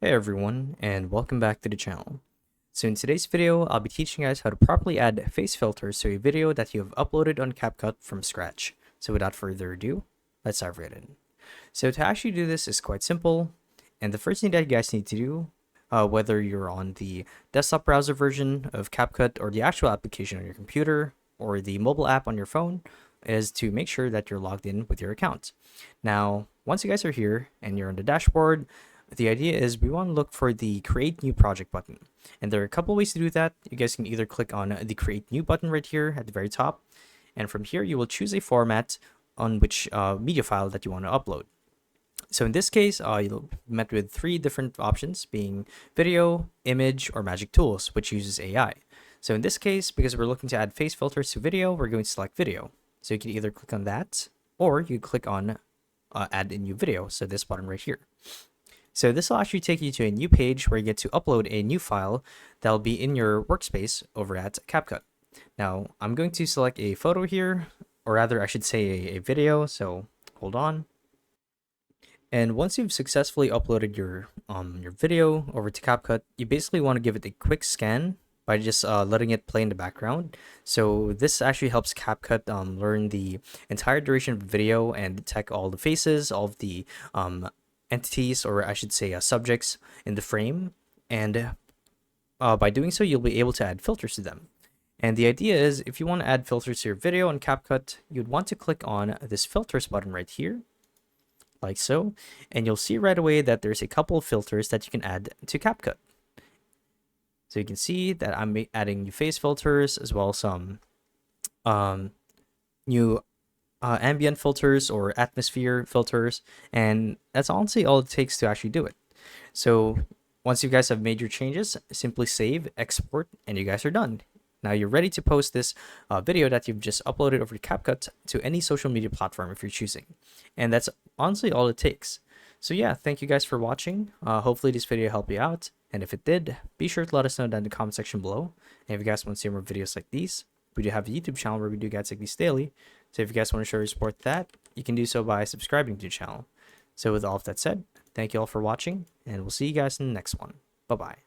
Hey everyone, and welcome back to the channel. So in today's video, I'll be teaching you guys how to properly add face filters to a video that you have uploaded on CapCut from scratch. So without further ado, let's dive right in. So to actually do this is quite simple, and the first thing that you guys need to do, whether you're on the desktop browser version of CapCut or the actual application on your computer or the mobile app on your phone, is to make sure that you're logged in with your account. Now, once you guys are here and you're on the dashboard, the idea is we want to look for the create new project button, and there are a couple ways to do that. You guys can either click on the create new button right here at the very top, and from here you will choose a format on which media file that you want to upload. So in this case, you'll be met with three different options, being video, image, or magic tools, which uses AI. So in this case, because we're looking to add face filters to video, we're going to select video. So you can either click on that, or you click on add a new video, so this button right here. So this will actually take you to a new page where you get to upload a new file that'll be in your workspace over at CapCut. Now, I'm going to select a photo here, or rather I should say a video, so hold on. And once you've successfully uploaded your video over to CapCut, you basically want to give it a quick scan by just letting it play in the background. So this actually helps CapCut learn the entire duration of the video and detect all the faces, all of the entities, or I should say subjects in the frame, and by doing so you'll be able to add filters to them. And the idea is, if you want to add filters to your video on CapCut, you'd want to click on this filters button right here, like so, and you'll see right away that there's a couple of filters that you can add to CapCut. So you can see that I'm adding new face filters as well as some new ambient filters or atmosphere filters, and that's honestly all it takes to actually do it. So once you guys have made your changes, simply save, export, and you guys are done. Now you're ready to post this video that you've just uploaded over to CapCut to any social media platform if you're choosing, and that's honestly all it takes. So yeah, thank you guys for watching. Hopefully this video helped you out, and if it did, be sure to let us know down in the comment section below. And if you guys want to see more videos like these, we do have a YouTube channel where we do guides like these daily. So if you guys want to show your support to that, you can do so by subscribing to the channel. So with all of that said, thank you all for watching, and we'll see you guys in the next one. Bye-bye.